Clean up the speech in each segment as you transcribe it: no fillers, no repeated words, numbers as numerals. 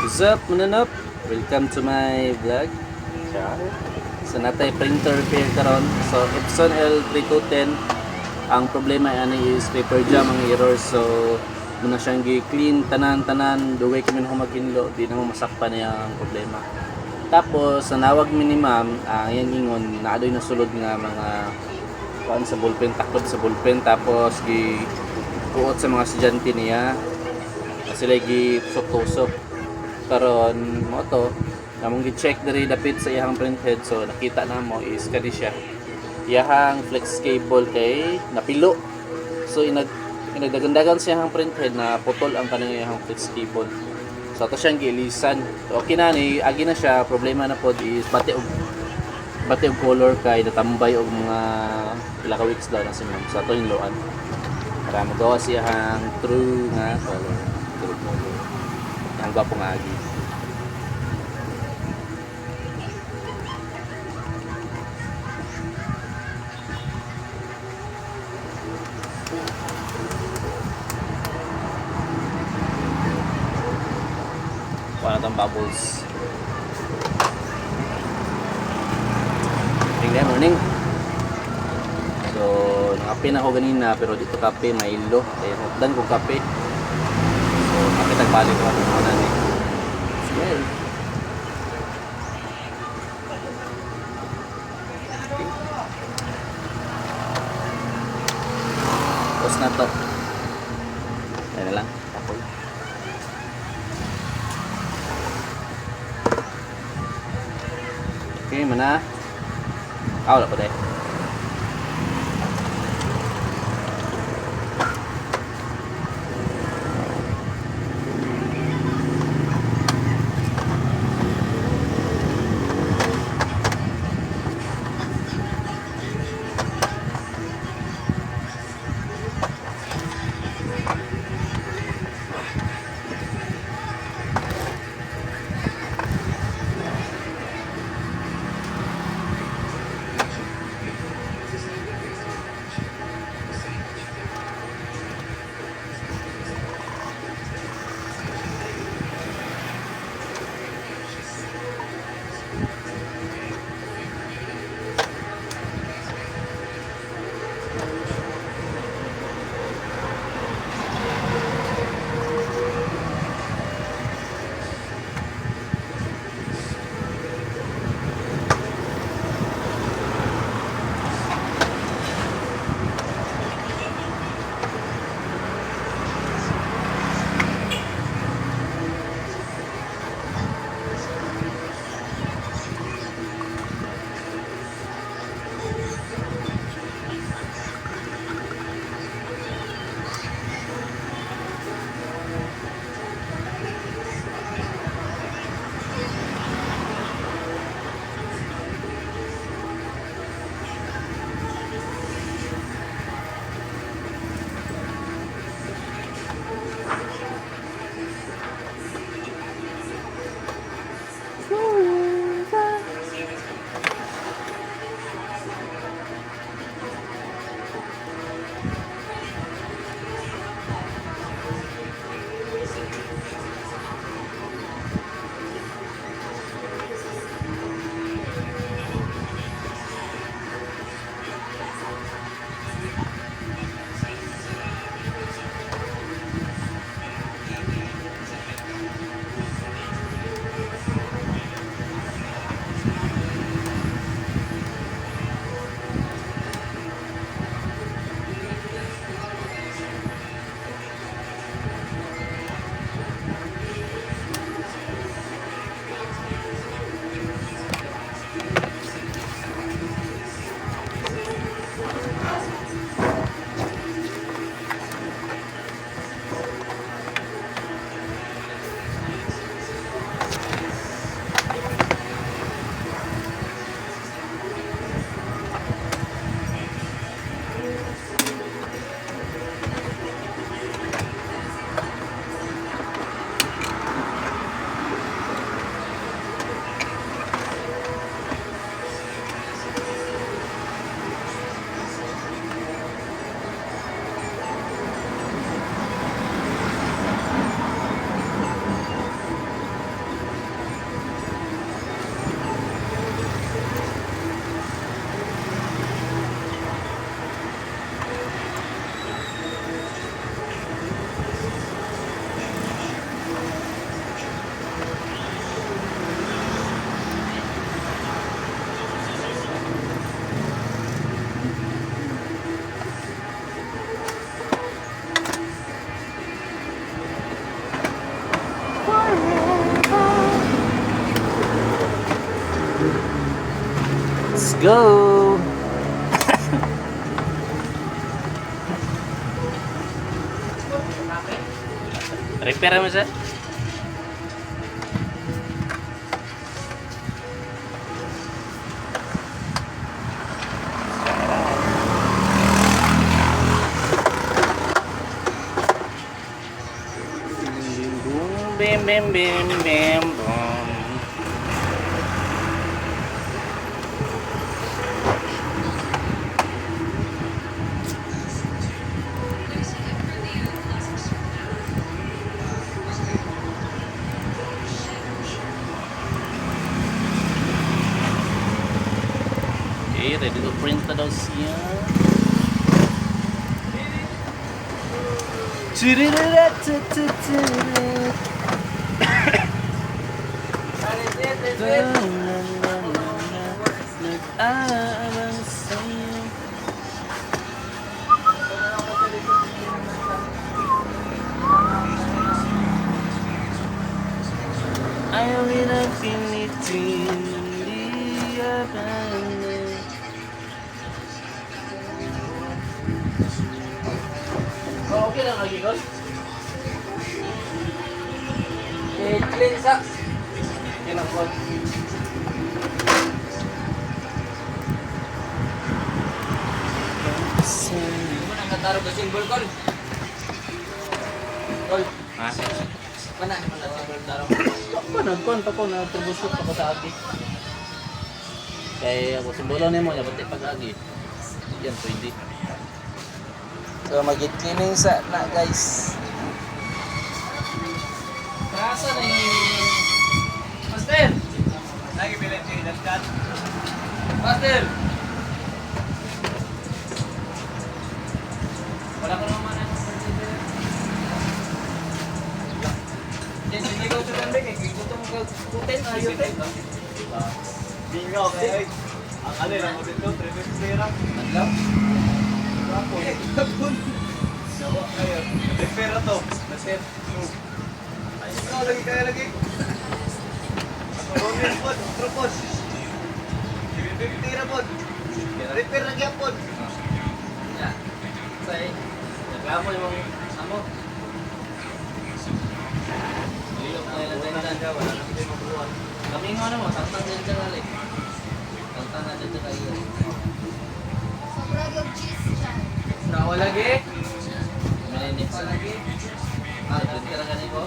What's up, mananap? Welcome to my vlog. So natay printer repair karon. So Epson L3210. Ang problema ani is paper jam ang error. So muna siyang gi-clean tanan-tanan, duway kami na maginlo, di na mo masakpan niya ang problema. Tapos nanawag mi ni ma'am, yan ingon naadoy na sulod nga mga kuan sa ballpen, takod sa ballpen, tapos gi kuot sa mga estudyante niya. Sila gi tusok-tusok. Karon mo to, namong gi-check diri dapit sa iyang printhead, so nakita na mo is kani siya. Iyang flex cable kay napilo. So inagdagandagan sa iyang printhead na putol ang kanang iyang flex cable. So ato siyang giilisan. So okay na ni agi na siya, problema na pod is bati og color kay natambay og mga pila ka weeks daw na si ma'am. So ato yung loan para magawa siya ang true nga color. True color. Ang gwapo nga agi. Wala tang bubbles. Morning. So, nakape na ako ganina pero dito kape mailo. Kaya hotdan ko kape. So, kape tagbalik ako muna ni. Smell. Tapos na to. Ayan na lang. Tapos. Okay, mana? Wala pa dahil. go! Repair mo siya? Bim bim bim bim bum. Okay, ready to print na daw siya. Nag-aabang sa'yo. Ayaw nilang pinitin, hindi abangan. Oh, okay lang lagi, Gol. Clean socks. Okay lang, Gol. Mo nang nataro ka symbol, Gol. Gol. Ha? Pana naman na symbol taro. Nagkuhan pa ko, nag-troubleshoot ako sa agi. Kaya ako sumbulan nimo niya pati pag-agi. Yan, pwede. So, mag-cleaning sa na, guys. Kasa na yung... Master! Lagi bilang siya ilandan. Master! Wala ko naman ang yan, hindi ko ito lang kay gusto mo kutin, ayaw tayo. Bingaw kaya ang ano lang mo dito, 350 lira. Adlaw? Kapon. Nawa kayo. Repair na to. Nasir. Ayun na, lagi kaya lagi. Ronin po, propos. 350 na po. Repair na kaya po. Ya. Say, nagamo yung amo. Liyok na ilang tayo. Wala na kayo magbuwan. Kami nga naman, tantang yan dyan alik. Tantang na dyan kayo. Sobrang yung cheese dyan. Nawa lagi. Minutes lagi. Ah, dyan ka lang ganito.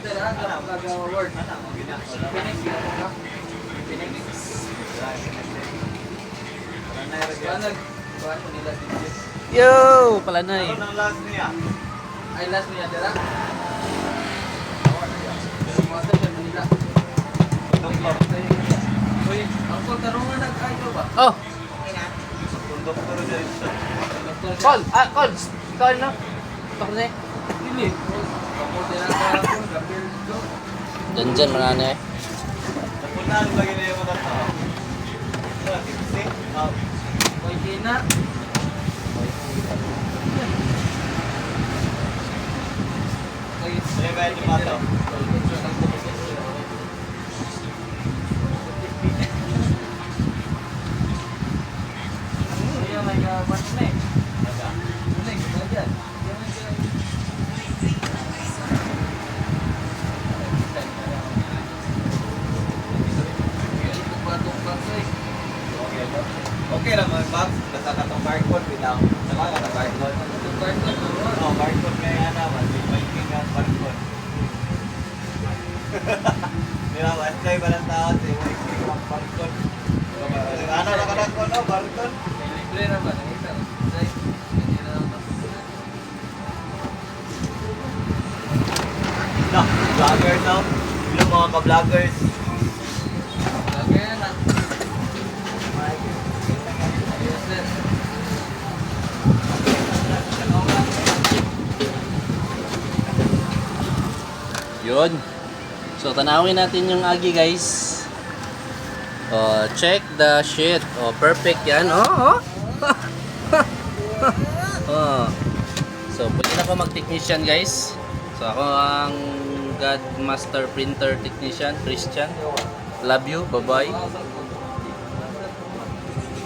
Dala, Ano? nag-award. Ano? Ang ginagawa. Pinix. Wala na yung Paano nag-buwan ko nila dito? Yo! Palanay. Ano ang last niya? Ay, last niya, dala. Mother ka Manila. Uy, ako tarungan nag-ayo ba? Oh! Kung doktor niya rin siya. Call! Ah, call! Call na! Call na eh. Hindi. Ako tinatawag ko, kapil ko. Dyan manana eh. Napunan lagi na yung mga tao. Wala, 50. Koy Kina. Sige, kaya yung mato. Okay lang mga box, basta katong barcode bitaw. Sama ka barcode. Oh, barcode kaya nga naman, may king ang barcode. Di ba, mas kayo ba ng tao, may king ang barcode. Ano na ka na ko, no, barcode? Libre na ba? Nakita. No, vloggers no? Yung mga ka-vloggers. Kaya na. Ayos din. Yun. So, tanawin natin yung agi, guys. Oh, check the shit. Oh, perfect yan. Oh, oh. Oh. So, pwede na ako mag-technician, guys. So, ako ang Godmaster Printer Technician, Christian. Love you. Bye-bye.